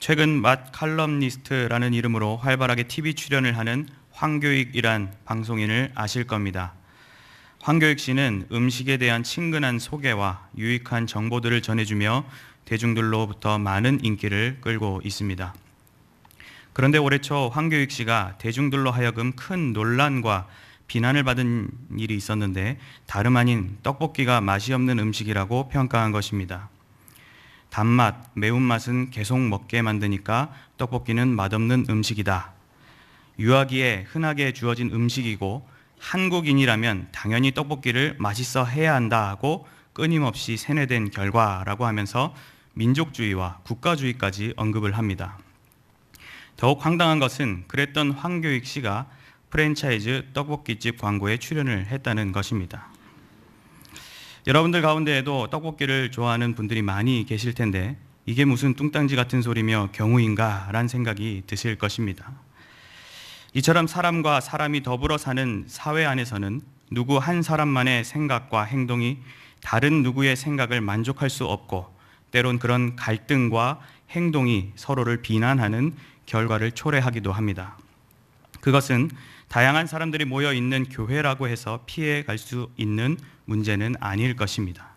최근 맛 칼럼니스트라는 이름으로 활발하게 TV 출연을 하는 황교익이란 방송인을 아실 겁니다. 황교익 씨는 음식에 대한 친근한 소개와 유익한 정보들을 전해주며 대중들로부터 많은 인기를 끌고 있습니다. 그런데 올해 초 황교익 씨가 대중들로 하여금 큰 논란과 비난을 받은 일이 있었는데 다름 아닌 떡볶이가 맛이 없는 음식이라고 평가한 것입니다. 단맛, 매운맛은 계속 먹게 만드니까 떡볶이는 맛없는 음식이다. 유아기에 흔하게 주어진 음식이고 한국인이라면 당연히 떡볶이를 맛있어 해야 한다고 끊임없이 세뇌된 결과라고 하면서 민족주의와 국가주의까지 언급을 합니다. 더욱 황당한 것은 그랬던 황교익 씨가 프랜차이즈 떡볶이집 광고에 출연을 했다는 것입니다. 여러분들 가운데에도 떡볶이를 좋아하는 분들이 많이 계실 텐데 이게 무슨 뚱딴지 같은 소리며 경우인가 라는 생각이 드실 것입니다. 이처럼 사람과 사람이 더불어 사는 사회 안에서는 누구 한 사람만의 생각과 행동이 다른 누구의 생각을 만족할 수 없고 때론 그런 갈등과 행동이 서로를 비난하는 결과를 초래하기도 합니다. 그것은 다양한 사람들이 모여 있는 교회라고 해서 피해갈 수 있는 문제는 아닐 것입니다.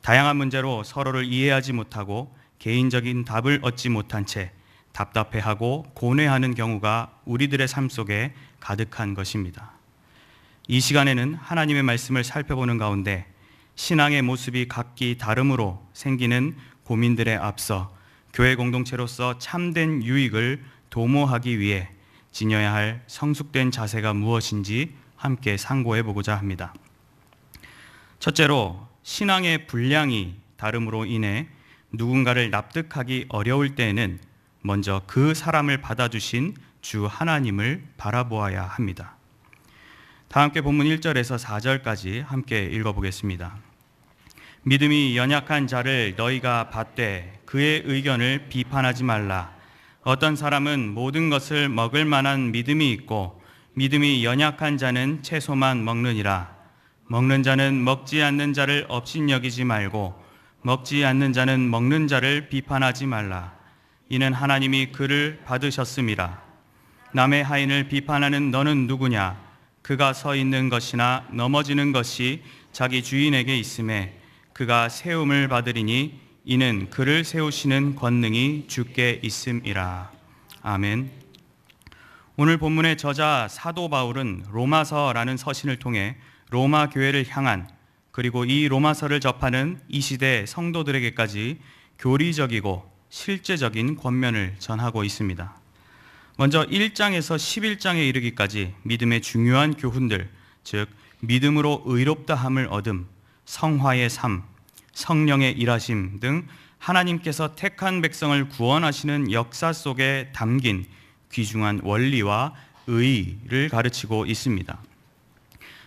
다양한 문제로 서로를 이해하지 못하고 개인적인 답을 얻지 못한 채 답답해하고 고뇌하는 경우가 우리들의 삶 속에 가득한 것입니다. 이 시간에는 하나님의 말씀을 살펴보는 가운데 신앙의 모습이 각기 다름으로 생기는 고민들에 앞서 교회 공동체로서 참된 유익을 도모하기 위해 지녀야 할 성숙된 자세가 무엇인지 함께 상고해 보고자 합니다. 첫째로 신앙의 분량이 다름으로 인해 누군가를 납득하기 어려울 때에는 먼저 그 사람을 받아주신 주 하나님을 바라보아야 합니다. 다 함께 본문 1절에서 4절까지 함께 읽어보겠습니다. 믿음이 연약한 자를 너희가 받되 그의 의견을 비판하지 말라. 어떤 사람은 모든 것을 먹을 만한 믿음이 있고 믿음이 연약한 자는 채소만 먹느니라. 먹는 자는 먹지 않는 자를 업신여기지 말고 먹지 않는 자는 먹는 자를 비판하지 말라. 이는 하나님이 그를 받으셨음이라. 남의 하인을 비판하는 너는 누구냐? 그가 서 있는 것이나 넘어지는 것이 자기 주인에게 있음에 그가 세움을 받으리니 이는 그를 세우시는 권능이 주께 있음이라. 아멘. 오늘 본문의 저자 사도 바울은 로마서라는 서신을 통해 로마 교회를 향한 그리고 이 로마서를 접하는 이 시대 성도들에게까지 교리적이고 실제적인 권면을 전하고 있습니다. 먼저 1장에서 11장에 이르기까지 믿음의 중요한 교훈들, 즉 믿음으로 의롭다함을 얻음, 성화의 삶, 성령의 일하심 등 하나님께서 택한 백성을 구원하시는 역사 속에 담긴 귀중한 원리와 의의를 가르치고 있습니다.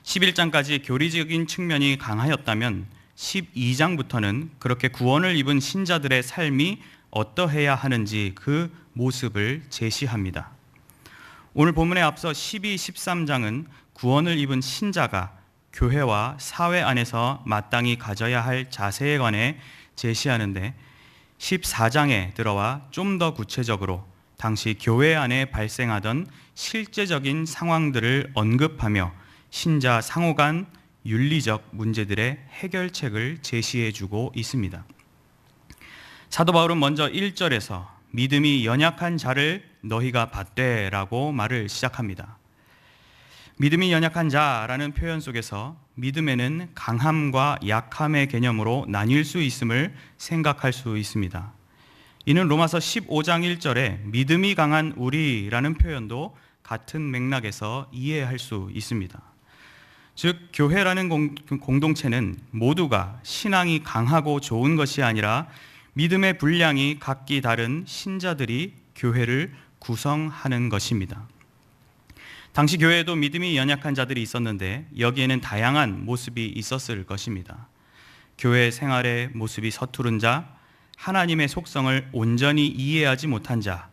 11장까지 교리적인 측면이 강하였다면 12장부터는 그렇게 구원을 입은 신자들의 삶이 어떠해야 하는지 그 모습을 제시합니다. 오늘 본문에 앞서 12, 13장은 구원을 입은 신자가 교회와 사회 안에서 마땅히 가져야 할 자세에 관해 제시하는데 14장에 들어와 좀 더 구체적으로 당시 교회 안에 발생하던 실제적인 상황들을 언급하며 신자 상호 간 윤리적 문제들의 해결책을 제시해주고 있습니다. 사도 바울은 먼저 1절에서 믿음이 연약한 자를 너희가 받되라고 말을 시작합니다. 믿음이 연약한 자라는 표현 속에서 믿음에는 강함과 약함의 개념으로 나뉠 수 있음을 생각할 수 있습니다. 이는 로마서 15장 1절에 믿음이 강한 우리라는 표현도 같은 맥락에서 이해할 수 있습니다. 즉 교회라는 공동체는 모두가 신앙이 강하고 좋은 것이 아니라 믿음의 분량이 각기 다른 신자들이 교회를 구성하는 것입니다. 당시 교회에도 믿음이 연약한 자들이 있었는데 여기에는 다양한 모습이 있었을 것입니다. 교회 생활의 모습이 서투른 자, 하나님의 속성을 온전히 이해하지 못한 자,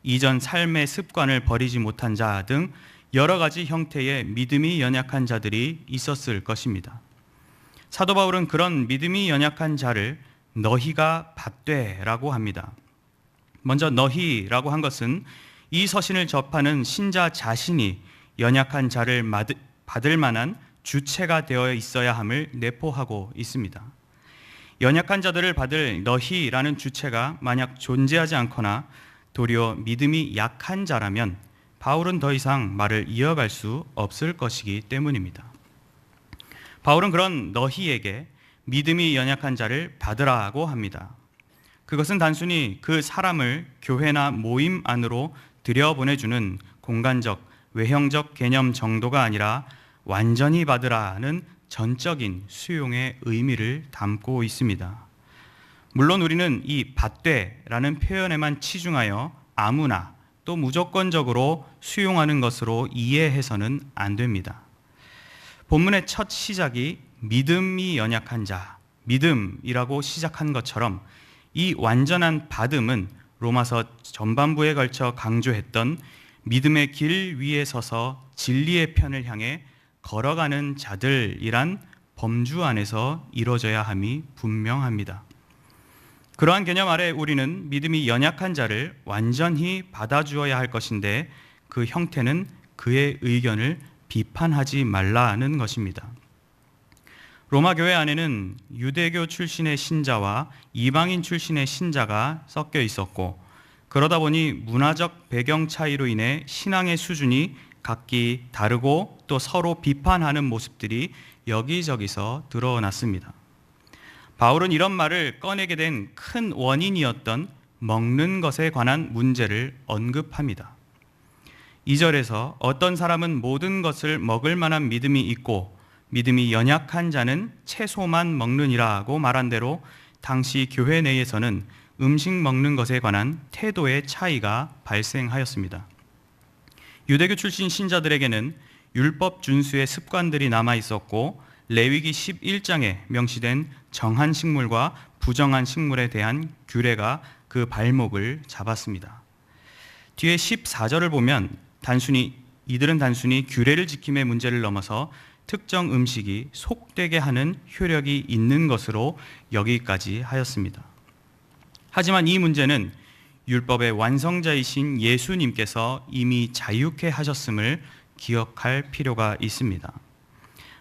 이전 삶의 습관을 버리지 못한 자 등 여러 가지 형태의 믿음이 연약한 자들이 있었을 것입니다. 사도 바울은 그런 믿음이 연약한 자를 너희가 받되라고 합니다. 먼저 너희라고 한 것은 이 서신을 접하는 신자 자신이 연약한 자를 받을 만한 주체가 되어 있어야 함을 내포하고 있습니다. 연약한 자들을 받을 너희라는 주체가 만약 존재하지 않거나 도리어 믿음이 약한 자라면 바울은 더 이상 말을 이어갈 수 없을 것이기 때문입니다. 바울은 그런 너희에게 믿음이 연약한 자를 받으라고 합니다. 그것은 단순히 그 사람을 교회나 모임 안으로 들여보내주는 공간적, 외형적 개념 정도가 아니라 완전히 받으라는 전적인 수용의 의미를 담고 있습니다. 물론 우리는 이 받되라는 표현에만 치중하여 아무나 또 무조건적으로 수용하는 것으로 이해해서는 안 됩니다. 본문의 첫 시작이 믿음이 연약한 자, 믿음이라고 시작한 것처럼 이 완전한 받음은 로마서 전반부에 걸쳐 강조했던 믿음의 길 위에 서서 진리의 편을 향해 걸어가는 자들이란 범주 안에서 이루어져야 함이 분명합니다. 그러한 개념 아래 우리는 믿음이 연약한 자를 완전히 받아주어야 할 것인데 그 형태는 그의 의견을 비판하지 말라는 것입니다. 로마 교회 안에는 유대교 출신의 신자와 이방인 출신의 신자가 섞여 있었고 그러다 보니 문화적 배경 차이로 인해 신앙의 수준이 각기 다르고 또 서로 비판하는 모습들이 여기저기서 드러났습니다. 바울은 이런 말을 꺼내게 된 큰 원인이었던 먹는 것에 관한 문제를 언급합니다. 2절에서 어떤 사람은 모든 것을 먹을 만한 믿음이 있고 믿음이 연약한 자는 채소만 먹느니라고 말한 대로 당시 교회 내에서는 음식 먹는 것에 관한 태도의 차이가 발생하였습니다. 유대교 출신 신자들에게는 율법 준수의 습관들이 남아 있었고 레위기 11장에 명시된 정한 식물과 부정한 식물에 대한 규례가 그 발목을 잡았습니다. 뒤에 14절을 보면 이들은 단순히 규례를 지킴의 문제를 넘어서 특정 음식이 속되게 하는 효력이 있는 것으로 여기까지 하였습니다. 하지만 이 문제는 율법의 완성자이신 예수님께서 이미 자유케 하셨음을 기억할 필요가 있습니다.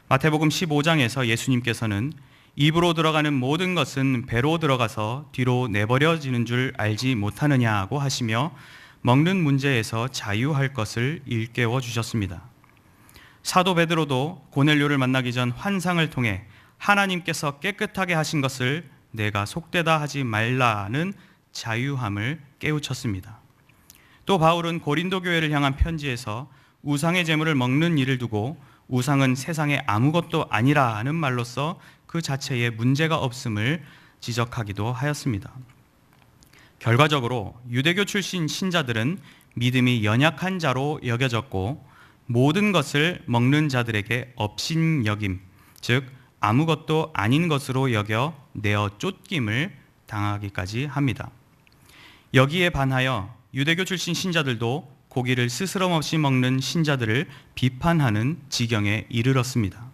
마태복음 15장에서 예수님께서는 입으로 들어가는 모든 것은 배로 들어가서 뒤로 내버려지는 줄 알지 못하느냐고 하시며 먹는 문제에서 자유할 것을 일깨워 주셨습니다. 사도 베드로도 고넬료를 만나기 전 환상을 통해 하나님께서 깨끗하게 하신 것을 내가 속되다 하지 말라는 자유함을 깨우쳤습니다. 또 바울은 고린도 교회를 향한 편지에서 우상의 제물을 먹는 일을 두고 우상은 세상에 아무것도 아니라는 말로써 그 자체에 문제가 없음을 지적하기도 하였습니다. 결과적으로 유대교 출신 신자들은 믿음이 연약한 자로 여겨졌고 모든 것을 먹는 자들에게 업신여김, 즉 아무것도 아닌 것으로 여겨 내어 쫓김을 당하기까지 합니다. 여기에 반하여 유대교 출신 신자들도 고기를 스스럼 없이 먹는 신자들을 비판하는 지경에 이르렀습니다.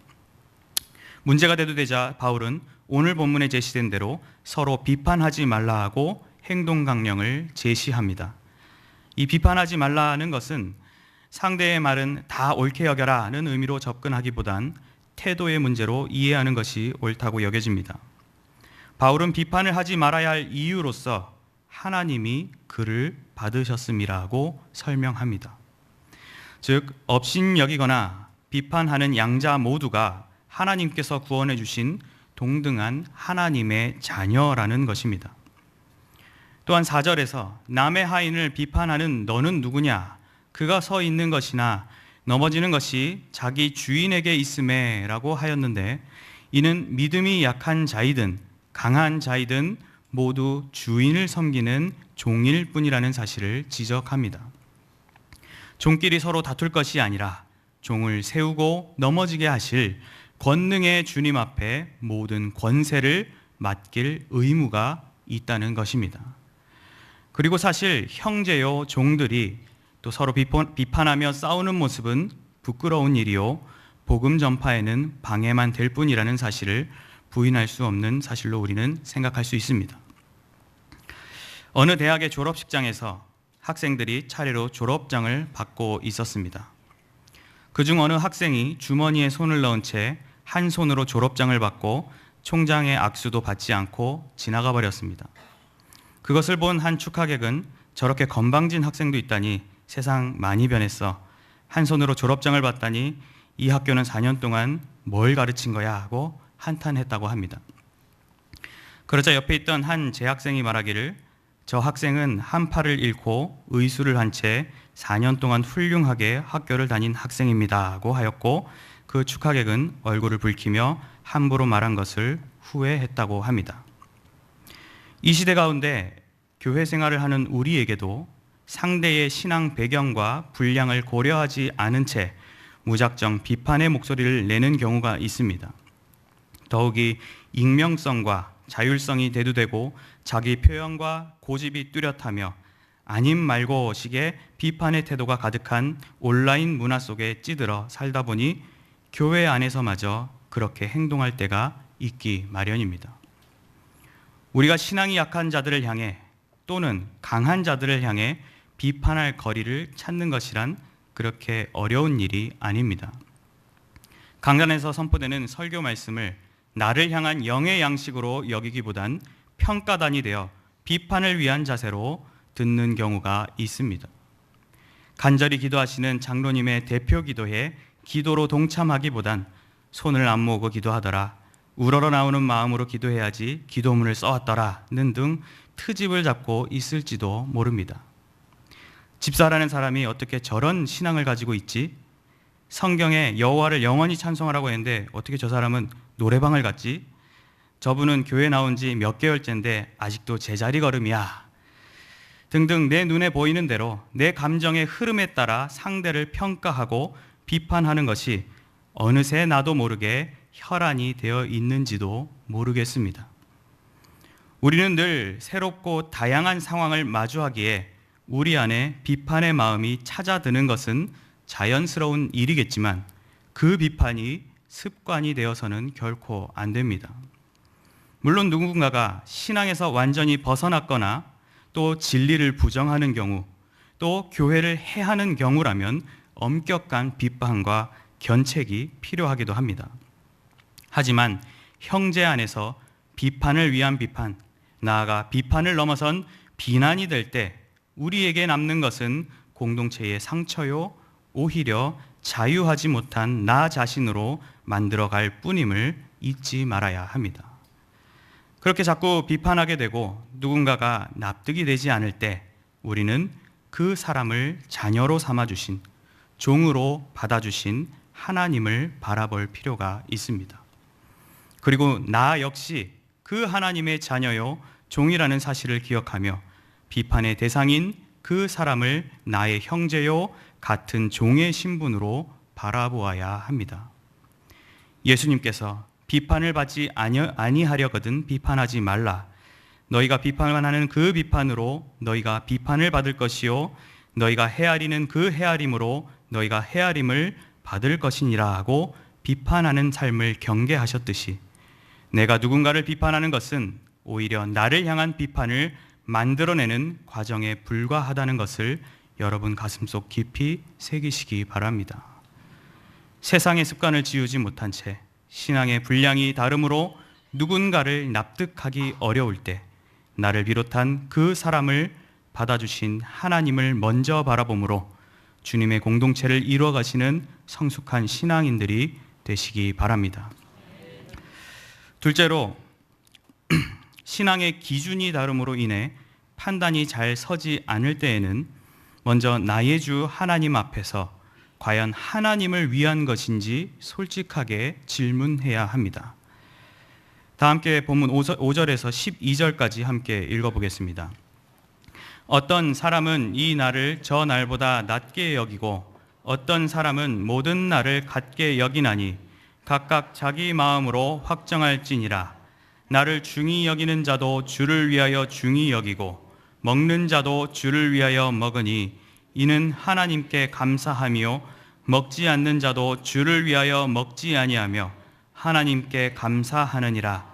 문제가 대두되자 바울은 오늘 본문에 제시된 대로 서로 비판하지 말라 하고 행동 강령을 제시합니다. 이 비판하지 말라는 것은 상대의 말은 다 옳게 여겨라는 의미로 접근하기보단 태도의 문제로 이해하는 것이 옳다고 여겨집니다. 바울은 비판을 하지 말아야 할 이유로서 하나님이 그를 받으셨음이라고 설명합니다. 즉 업신여기거나 비판하는 양자 모두가 하나님께서 구원해 주신 동등한 하나님의 자녀라는 것입니다. 또한 4절에서 남의 하인을 비판하는 너는 누구냐? 그가 서 있는 것이나 넘어지는 것이 자기 주인에게 있음에 라고 하였는데 이는 믿음이 약한 자이든 강한 자이든 모두 주인을 섬기는 종일 뿐이라는 사실을 지적합니다. 종끼리 서로 다툴 것이 아니라 종을 세우고 넘어지게 하실 권능의 주님 앞에 모든 권세를 맡길 의무가 있다는 것입니다. 그리고 사실 형제요 종들이 또 서로 비판하며 싸우는 모습은 부끄러운 일이요 복음 전파에는 방해만 될 뿐이라는 사실을 부인할 수 없는 사실로 우리는 생각할 수 있습니다. 어느 대학의 졸업식장에서 학생들이 차례로 졸업장을 받고 있었습니다. 그중 어느 학생이 주머니에 손을 넣은 채 한 손으로 졸업장을 받고 총장의 악수도 받지 않고 지나가 버렸습니다. 그것을 본 한 축하객은 저렇게 건방진 학생도 있다니 세상 많이 변했어. 한 손으로 졸업장을 받다니 이 학교는 4년 동안 뭘 가르친 거야 하고 한탄했다고 합니다. 그러자 옆에 있던 한 재학생이 말하기를 저 학생은 한 팔을 잃고 의수를 한 채 4년 동안 훌륭하게 학교를 다닌 학생입니다 하고 하였고 그 축하객은 얼굴을 붉히며 함부로 말한 것을 후회했다고 합니다. 이 시대 가운데 교회 생활을 하는 우리에게도 상대의 신앙 배경과 분량을 고려하지 않은 채 무작정 비판의 목소리를 내는 경우가 있습니다. 더욱이 익명성과 자율성이 대두되고 자기 표현과 고집이 뚜렷하며 아님 말고 식의 비판의 태도가 가득한 온라인 문화 속에 찌들어 살다 보니 교회 안에서마저 그렇게 행동할 때가 있기 마련입니다. 우리가 신앙이 약한 자들을 향해 또는 강한 자들을 향해 비판할 거리를 찾는 것이란 그렇게 어려운 일이 아닙니다. 강단에서 선포되는 설교 말씀을 나를 향한 영의 양식으로 여기기보단 평가단이 되어 비판을 위한 자세로 듣는 경우가 있습니다. 간절히 기도하시는 장로님의 대표 기도에 기도로 동참하기보단 손을 안 모으고 기도하더라, 우러러 나오는 마음으로 기도해야지 기도문을 써왔더라는 등 트집을 잡고 있을지도 모릅니다. 집사라는 사람이 어떻게 저런 신앙을 가지고 있지? 성경에 여호와를 영원히 찬송하라고 했는데 어떻게 저 사람은 노래방을 갔지? 저분은 교회 나온 지 몇 개월째인데 아직도 제자리 걸음이야. 등등 내 눈에 보이는 대로 내 감정의 흐름에 따라 상대를 평가하고 비판하는 것이 어느새 나도 모르게 혈안이 되어 있는지도 모르겠습니다. 우리는 늘 새롭고 다양한 상황을 마주하기에 우리 안에 비판의 마음이 찾아드는 것은 자연스러운 일이겠지만 그 비판이 습관이 되어서는 결코 안 됩니다. 물론 누군가가 신앙에서 완전히 벗어났거나 또 진리를 부정하는 경우, 또 교회를 해하는 경우라면 엄격한 비판과 견책이 필요하기도 합니다. 하지만 형제 안에서 비판을 위한 비판, 나아가 비판을 넘어선 비난이 될 때 우리에게 남는 것은 공동체의 상처요, 오히려 자유하지 못한 나 자신으로 만들어갈 뿐임을 잊지 말아야 합니다. 그렇게 자꾸 비판하게 되고 누군가가 납득이 되지 않을 때 우리는 그 사람을 자녀로 삼아주신, 종으로 받아주신 하나님을 바라볼 필요가 있습니다. 그리고 나 역시 그 하나님의 자녀요, 종이라는 사실을 기억하며 비판의 대상인 그 사람을 나의 형제요, 같은 종의 신분으로 바라보아야 합니다. 예수님께서 비판을 받지 아니하려거든 비판하지 말라. 너희가 비판만 하는 그 비판으로 너희가 비판을 받을 것이요, 너희가 헤아리는 그 헤아림으로 너희가 헤아림을 받을 것이니라 하고 비판하는 삶을 경계하셨듯이 내가 누군가를 비판하는 것은 오히려 나를 향한 비판을 만들어내는 과정에 불과하다는 것을 여러분 가슴속 깊이 새기시기 바랍니다. 세상의 습관을 지우지 못한 채 신앙의 분량이 다름으로 누군가를 납득하기 어려울 때 나를 비롯한 그 사람을 받아주신 하나님을 먼저 바라보므로 주님의 공동체를 이루어가시는 성숙한 신앙인들이 되시기 바랍니다. 둘째로 신앙의 기준이 다름으로 인해 판단이 잘 서지 않을 때에는 먼저 나의 주 하나님 앞에서 과연 하나님을 위한 것인지 솔직하게 질문해야 합니다. 다 함께 본문 5절에서 12절까지 함께 읽어보겠습니다. 어떤 사람은 이 날을 저 날보다 낮게 여기고 어떤 사람은 모든 날을 같게 여기나니 각각 자기 마음으로 확정할지니라. 나를 중히 여기는 자도 주를 위하여 중히 여기고 먹는 자도 주를 위하여 먹으니 이는 하나님께 감사하며 먹지 않는 자도 주를 위하여 먹지 아니하며 하나님께 감사하느니라.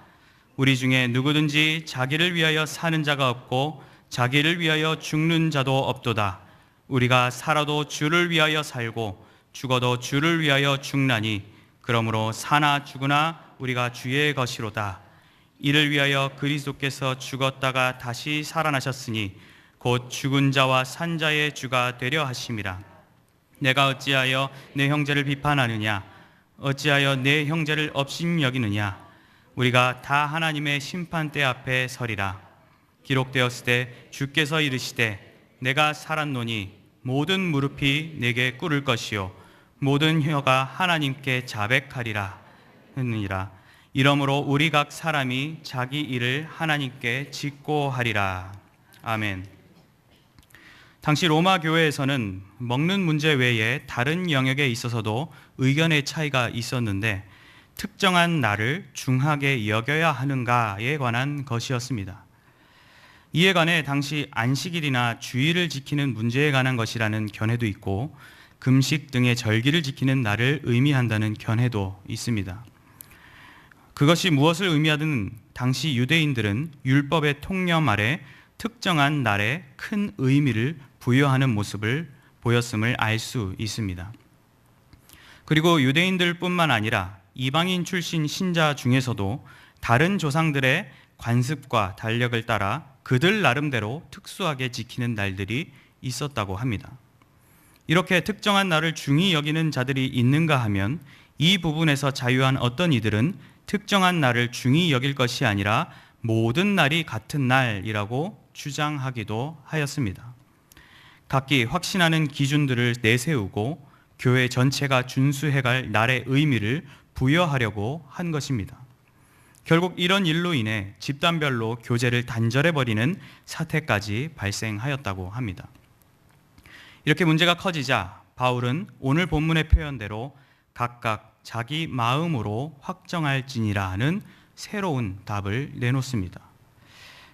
우리 중에 누구든지 자기를 위하여 사는 자가 없고 자기를 위하여 죽는 자도 없도다. 우리가 살아도 주를 위하여 살고 죽어도 주를 위하여 죽나니 그러므로 사나 죽으나 우리가 주의 것이로다. 이를 위하여 그리스도께서 죽었다가 다시 살아나셨으니 곧 죽은 자와 산 자의 주가 되려 하심이라. 내가 어찌하여 내 형제를 비판하느냐? 어찌하여 내 형제를 업신여기느냐? 우리가 다 하나님의 심판대 앞에 서리라. 기록되었을 때 주께서 이르시되 내가 살았노니 모든 무릎이 내게 꿇을 것이요 모든 혀가 하나님께 자백하리라 했느니라. 이러므로 우리 각 사람이 자기 일을 하나님께 짓고 하리라. 아멘. 당시 로마 교회에서는 먹는 문제 외에 다른 영역에 있어서도 의견의 차이가 있었는데 특정한 날을 중하게 여겨야 하는가에 관한 것이었습니다. 이에 관해 당시 안식일이나 주일을 지키는 문제에 관한 것이라는 견해도 있고 금식 등의 절기를 지키는 날을 의미한다는 견해도 있습니다. 그것이 무엇을 의미하든 당시 유대인들은 율법의 통념 아래 특정한 날에 큰 의미를 부여하는 모습을 보였음을 알 수 있습니다. 그리고 유대인들뿐만 아니라 이방인 출신 신자 중에서도 다른 조상들의 관습과 달력을 따라 그들 나름대로 특수하게 지키는 날들이 있었다고 합니다. 이렇게 특정한 날을 중히 여기는 자들이 있는가 하면 이 부분에서 자유한 어떤 이들은 특정한 날을 중히 여길 것이 아니라 모든 날이 같은 날이라고 주장하기도 하였습니다. 각기 확신하는 기준들을 내세우고 교회 전체가 준수해갈 날의 의미를 부여하려고 한 것입니다. 결국 이런 일로 인해 집단별로 교제를 단절해버리는 사태까지 발생하였다고 합니다. 이렇게 문제가 커지자 바울은 오늘 본문의 표현대로 각각 자기 마음으로 확정할지니라 하는 새로운 답을 내놓습니다.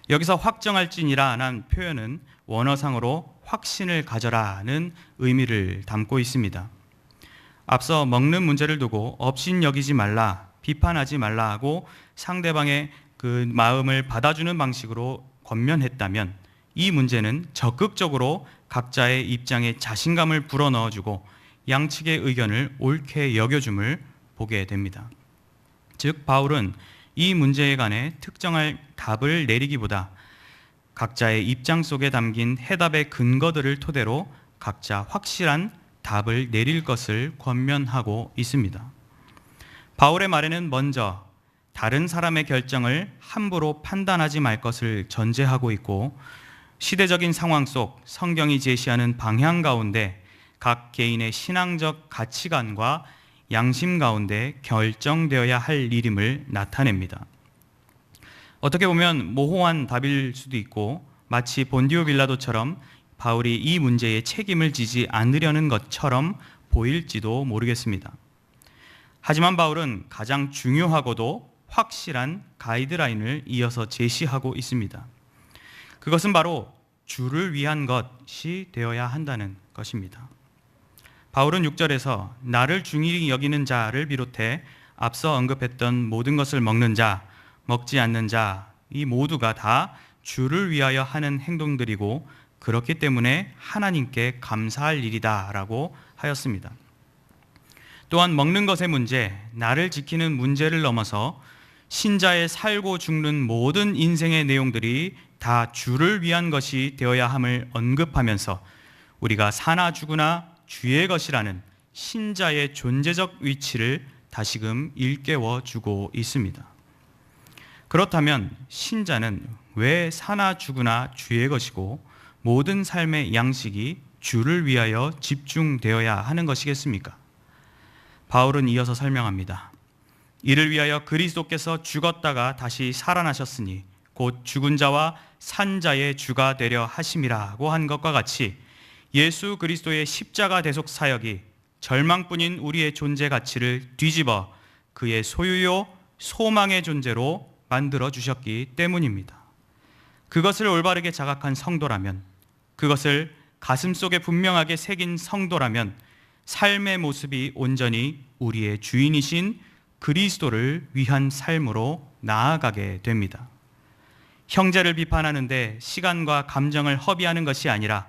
여기서 확정할지니라는 표현은 원어상으로 확신을 가져라는 의미를 담고 있습니다. 앞서 먹는 문제를 두고 업신여기지 말라, 비판하지 말라 하고 상대방의 그 마음을 받아주는 방식으로 권면했다면 이 문제는 적극적으로 각자의 입장에 자신감을 불어넣어주고 양측의 의견을 옳게 여겨줌을 보게 됩니다. 즉 바울은 이 문제에 관해 특정할 답을 내리기보다 각자의 입장 속에 담긴 해답의 근거들을 토대로 각자 확실한 답을 내릴 것을 권면하고 있습니다. 바울의 말에는 먼저 다른 사람의 결정을 함부로 판단하지 말 것을 전제하고 있고 시대적인 상황 속 성경이 제시하는 방향 가운데 각 개인의 신앙적 가치관과 양심 가운데 결정되어야 할 일임을 나타냅니다. 어떻게 보면 모호한 답일 수도 있고 마치 본디오 빌라도처럼 바울이 이 문제에 책임을 지지 않으려는 것처럼 보일지도 모르겠습니다. 하지만 바울은 가장 중요하고도 확실한 가이드라인을 이어서 제시하고 있습니다. 그것은 바로 주를 위한 것이 되어야 한다는 것입니다. 바울은 6절에서 나를 중히 여기는 자를 비롯해 앞서 언급했던 모든 것을 먹는 자, 먹지 않는 자, 이 모두가 다 주를 위하여 하는 행동들이고 그렇기 때문에 하나님께 감사할 일이다라고 하였습니다. 또한 먹는 것의 문제, 나를 지키는 문제를 넘어서 신자의 살고 죽는 모든 인생의 내용들이 다 주를 위한 것이 되어야 함을 언급하면서 우리가 사나 죽으나 주의 것이라는 신자의 존재적 위치를 다시금 일깨워 주고 있습니다. 그렇다면 신자는 왜 사나 죽으나 주의 것이고 모든 삶의 양식이 주를 위하여 집중되어야 하는 것이겠습니까? 바울은 이어서 설명합니다. 이를 위하여 그리스도께서 죽었다가 다시 살아나셨으니 곧 죽은 자와 산 자의 주가 되려 하심이라고 한 것과 같이 예수 그리스도의 십자가 대속 사역이 절망뿐인 우리의 존재 가치를 뒤집어 그의 소유요 소망의 존재로 만들어 주셨기 때문입니다. 그것을 올바르게 자각한 성도라면, 그것을 가슴속에 분명하게 새긴 성도라면 삶의 모습이 온전히 우리의 주인이신 그리스도를 위한 삶으로 나아가게 됩니다. 형제를 비판하는데 시간과 감정을 허비하는 것이 아니라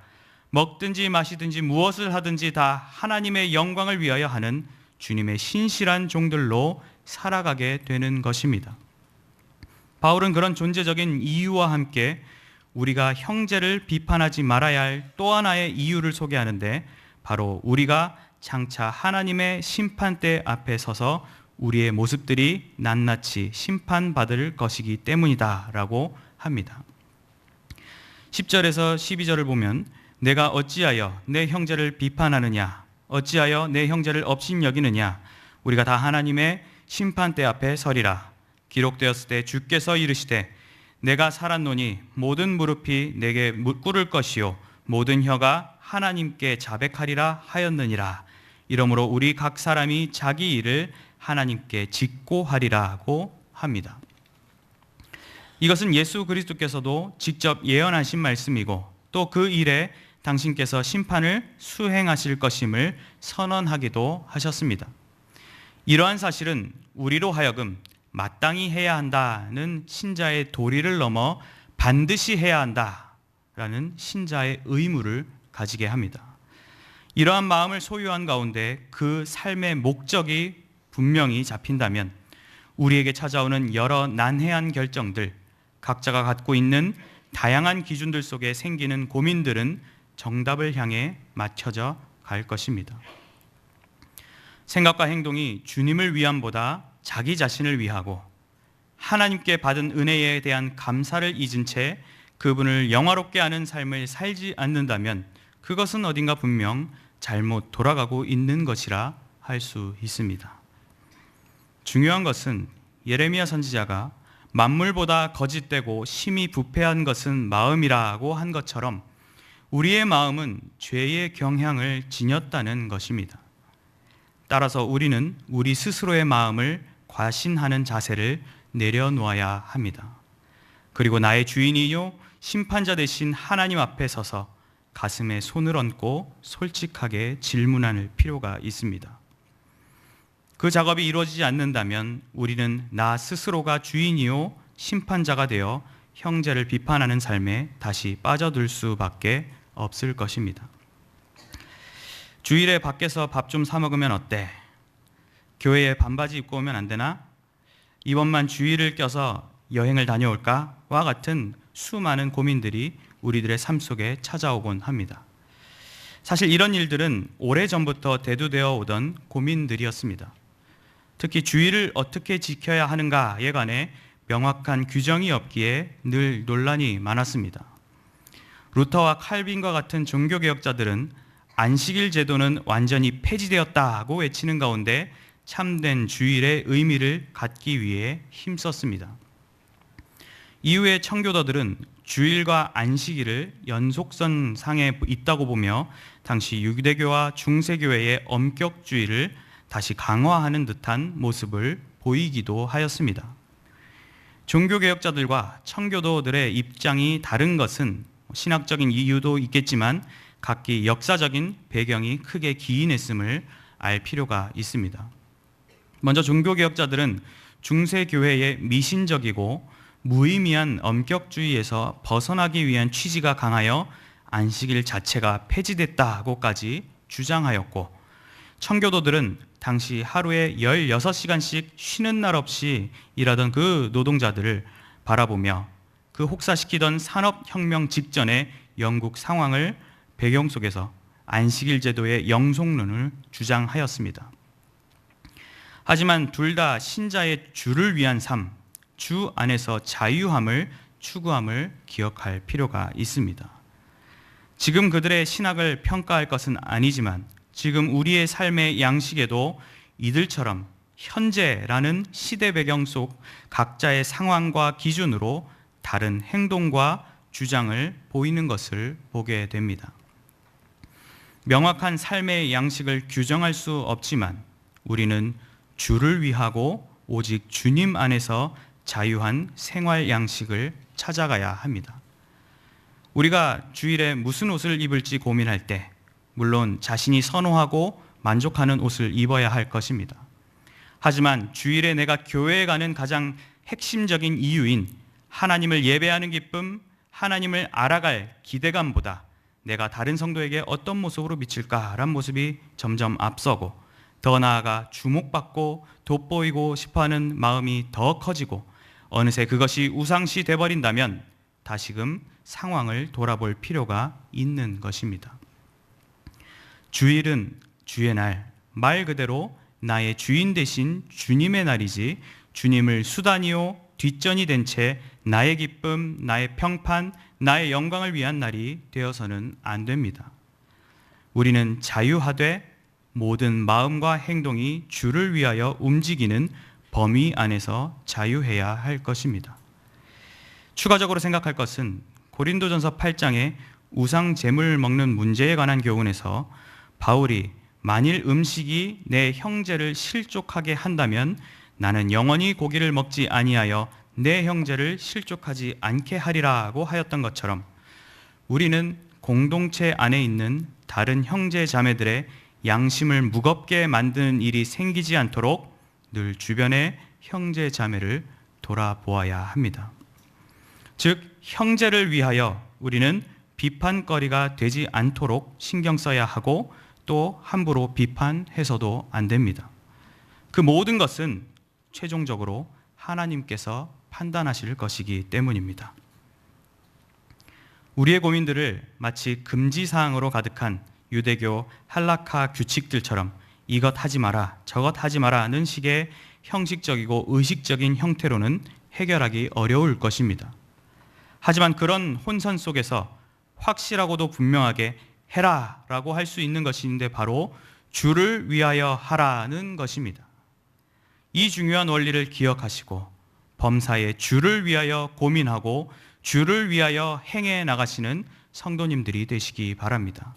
먹든지 마시든지 무엇을 하든지 다 하나님의 영광을 위하여 하는 주님의 신실한 종들로 살아가게 되는 것입니다. 바울은 그런 존재적인 이유와 함께 우리가 형제를 비판하지 말아야 할 또 하나의 이유를 소개하는데, 바로 우리가 장차 하나님의 심판대 앞에 서서 우리의 모습들이 낱낱이 심판받을 것이기 때문이다라고 합니다. 10절에서 12절을 보면 내가 어찌하여 내 형제를 비판하느냐, 어찌하여 내 형제를 업신여기느냐, 우리가 다 하나님의 심판대 앞에 서리라. 기록되었을 때 주께서 이르시되 내가 살았노니 모든 무릎이 내게 꿇을 것이요 모든 혀가 하나님께 자백하리라 하였느니라. 이러므로 우리 각 사람이 자기 일을 하나님께 직고하리라고 합니다. 이것은 예수 그리스도께서도 직접 예언하신 말씀이고 또 그 일에 당신께서 심판을 수행하실 것임을 선언하기도 하셨습니다. 이러한 사실은 우리로 하여금 마땅히 해야 한다는 신자의 도리를 넘어 반드시 해야 한다라는 신자의 의무를 가지게 합니다. 이러한 마음을 소유한 가운데 그 삶의 목적이 분명히 잡힌다면 우리에게 찾아오는 여러 난해한 결정들, 각자가 갖고 있는 다양한 기준들 속에 생기는 고민들은 정답을 향해 맞춰져 갈 것입니다. 생각과 행동이 주님을 위함보다 자기 자신을 위하고 하나님께 받은 은혜에 대한 감사를 잊은 채 그분을 영화롭게 하는 삶을 살지 않는다면 그것은 어딘가 분명 잘못 돌아가고 있는 것이라 할 수 있습니다. 중요한 것은 예레미야 선지자가 만물보다 거짓되고 심히 부패한 것은 마음이라고 한 것처럼 우리의 마음은 죄의 경향을 지녔다는 것입니다. 따라서 우리는 우리 스스로의 마음을 과신하는 자세를 내려놓아야 합니다. 그리고 나의 주인이요 심판자 되신 하나님 앞에 서서 가슴에 손을 얹고 솔직하게 질문할 필요가 있습니다. 그 작업이 이루어지지 않는다면 우리는 나 스스로가 주인이요 심판자가 되어 형제를 비판하는 삶에 다시 빠져들 수밖에 없을 것입니다. 주일에 밖에서 밥 좀 사 먹으면 어때? 교회에 반바지 입고 오면 안 되나? 이번만 주일을 껴서 여행을 다녀올까? 와 같은 수많은 고민들이 우리들의 삶 속에 찾아오곤 합니다. 사실 이런 일들은 오래전부터 대두되어 오던 고민들이었습니다. 특히 주일을 어떻게 지켜야 하는가에 관해 명확한 규정이 없기에 늘 논란이 많았습니다. 루터와 칼빈과 같은 종교개혁자들은 안식일 제도는 완전히 폐지되었다고 외치는 가운데 참된 주일의 의미를 갖기 위해 힘썼습니다. 이후에 청교도들은 주일과 안식일을 연속선 상에 있다고 보며 당시 유대교와 중세교회의 엄격주의를 다시 강화하는 듯한 모습을 보이기도 하였습니다. 종교개혁자들과 청교도들의 입장이 다른 것은 신학적인 이유도 있겠지만 각기 역사적인 배경이 크게 기인했음을 알 필요가 있습니다. 먼저 종교개혁자들은 중세교회의 미신적이고 무의미한 엄격주의에서 벗어나기 위한 취지가 강하여 안식일 자체가 폐지됐다고까지 주장하였고, 청교도들은 당시 하루에 16시간씩 쉬는 날 없이 일하던 그 노동자들을 바라보며 그 혹사시키던 산업혁명 직전의 영국 상황을 배경 속에서 안식일 제도의 영속론을 주장하였습니다. 하지만 둘 다 신자의 주를 위한 삶, 주 안에서 자유함을 추구함을 기억할 필요가 있습니다. 지금 그들의 신학을 평가할 것은 아니지만 지금 우리의 삶의 양식에도 이들처럼 현재라는 시대 배경 속 각자의 상황과 기준으로 다른 행동과 주장을 보이는 것을 보게 됩니다. 명확한 삶의 양식을 규정할 수 없지만 우리는 주를 위하고 오직 주님 안에서 자유한 생활 양식을 찾아가야 합니다. 우리가 주일에 무슨 옷을 입을지 고민할 때 물론 자신이 선호하고 만족하는 옷을 입어야 할 것입니다. 하지만 주일에 내가 교회에 가는 가장 핵심적인 이유인 하나님을 예배하는 기쁨, 하나님을 알아갈 기대감보다 내가 다른 성도에게 어떤 모습으로 비칠까란 모습이 점점 앞서고, 더 나아가 주목받고 돋보이고 싶어하는 마음이 더 커지고, 어느새 그것이 우상시 돼버린다면 다시금 상황을 돌아볼 필요가 있는 것입니다. 주일은 주의 날, 말 그대로 나의 주인 대신 주님의 날이지 주님을 수단이요 뒷전이 된 채 나의 기쁨, 나의 평판, 나의 영광을 위한 날이 되어서는 안 됩니다. 우리는 자유하되 모든 마음과 행동이 주를 위하여 움직이는 범위 안에서 자유해야 할 것입니다. 추가적으로 생각할 것은 고린도전서 8장의 우상 제물 먹는 문제에 관한 교훈에서 바울이 만일 음식이 내 형제를 실족하게 한다면 나는 영원히 고기를 먹지 아니하여 내 형제를 실족하지 않게 하리라고 하였던 것처럼, 우리는 공동체 안에 있는 다른 형제 자매들의 양심을 무겁게 만드는 일이 생기지 않도록 늘 주변의 형제 자매를 돌아보아야 합니다. 즉, 형제를 위하여 우리는 비판거리가 되지 않도록 신경 써야 하고, 또 함부로 비판해서도 안 됩니다. 그 모든 것은 최종적으로 하나님께서 판단하실 것이기 때문입니다. 우리의 고민들을 마치 금지사항으로 가득한 유대교 할라카 규칙들처럼 이것 하지 마라, 저것 하지 마라는 식의 형식적이고 의식적인 형태로는 해결하기 어려울 것입니다. 하지만 그런 혼선 속에서 확실하고도 분명하게 해라 라고 할 수 있는 것인데 바로 주를 위하여 하라는 것입니다. 이 중요한 원리를 기억하시고 범사에 주를 위하여 고민하고 주를 위하여 행해 나가시는 성도님들이 되시기 바랍니다.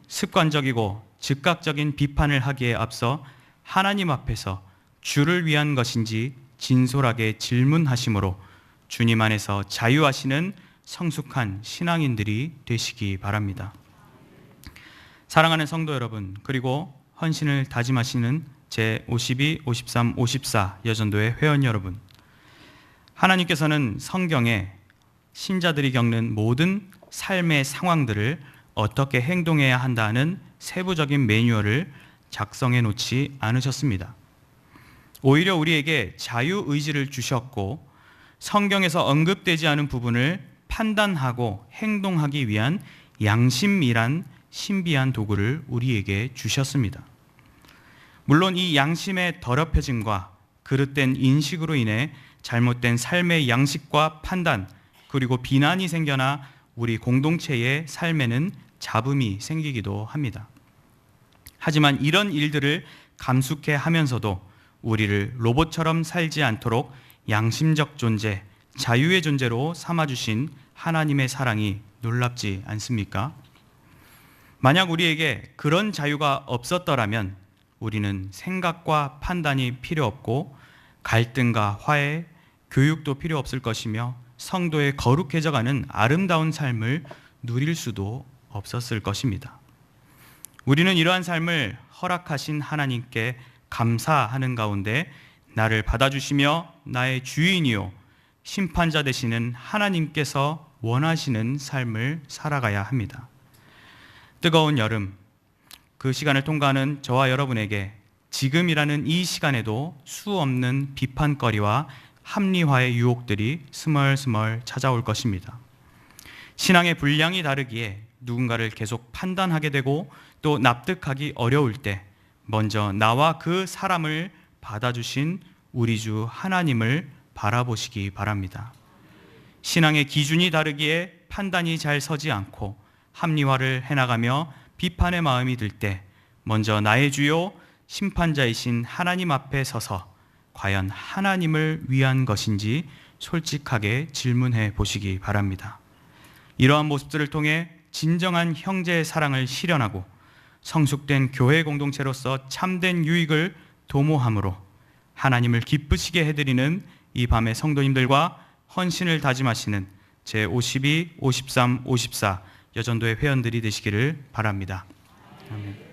습관적이고 즉각적인 비판을 하기에 앞서 하나님 앞에서 주를 위한 것인지 진솔하게 질문하심으로 주님 안에서 자유하시는 성숙한 신앙인들이 되시기 바랍니다. 사랑하는 성도 여러분, 그리고 헌신을 다짐하시는 제52, 53, 54 여전도회 회원 여러분, 하나님께서는 성경에 신자들이 겪는 모든 삶의 상황들을 어떻게 행동해야 한다는 세부적인 매뉴얼을 작성해 놓지 않으셨습니다. 오히려 우리에게 자유의지를 주셨고, 성경에서 언급되지 않은 부분을 판단하고 행동하기 위한 양심이란 신비한 도구를 우리에게 주셨습니다. 물론 이 양심의 더럽혀짐과 그릇된 인식으로 인해 잘못된 삶의 양식과 판단, 그리고 비난이 생겨나 우리 공동체의 삶에는 잡음이 생기기도 합니다. 하지만 이런 일들을 감수케 하면서도 우리를 로봇처럼 살지 않도록 양심적 존재, 자유의 존재로 삼아주신 하나님의 사랑이 놀랍지 않습니까? 만약 우리에게 그런 자유가 없었더라면 우리는 생각과 판단이 필요 없고 갈등과 화해, 교육도 필요 없을 것이며 성도의 거룩해져가는 아름다운 삶을 누릴 수도 없었을 것입니다. 우리는 이러한 삶을 허락하신 하나님께 감사하는 가운데 나를 받아주시며 나의 주인이요 심판자 되시는 하나님께서 원하시는 삶을 살아가야 합니다. 뜨거운 여름, 그 시간을 통과하는 저와 여러분에게 지금이라는 이 시간에도 수 없는 비판거리와 합리화의 유혹들이 스멀스멀 찾아올 것입니다. 신앙의 분량이 다르기에 누군가를 계속 판단하게 되고 또 납득하기 어려울 때 먼저 나와 그 사람을 받아주신 우리 주 하나님을 바라보시기 바랍니다. 신앙의 기준이 다르기에 판단이 잘 서지 않고 합리화를 해나가며 비판의 마음이 들 때 먼저 나의 주요 심판자이신 하나님 앞에 서서 과연 하나님을 위한 것인지 솔직하게 질문해 보시기 바랍니다. 이러한 모습들을 통해 진정한 형제의 사랑을 실현하고 성숙된 교회 공동체로서 참된 유익을 도모함으로 하나님을 기쁘시게 해드리는 이 밤의 성도님들과 헌신을 다짐하시는 제52, 53, 54 여전도의 회원들이 되시기를 바랍니다. 아멘.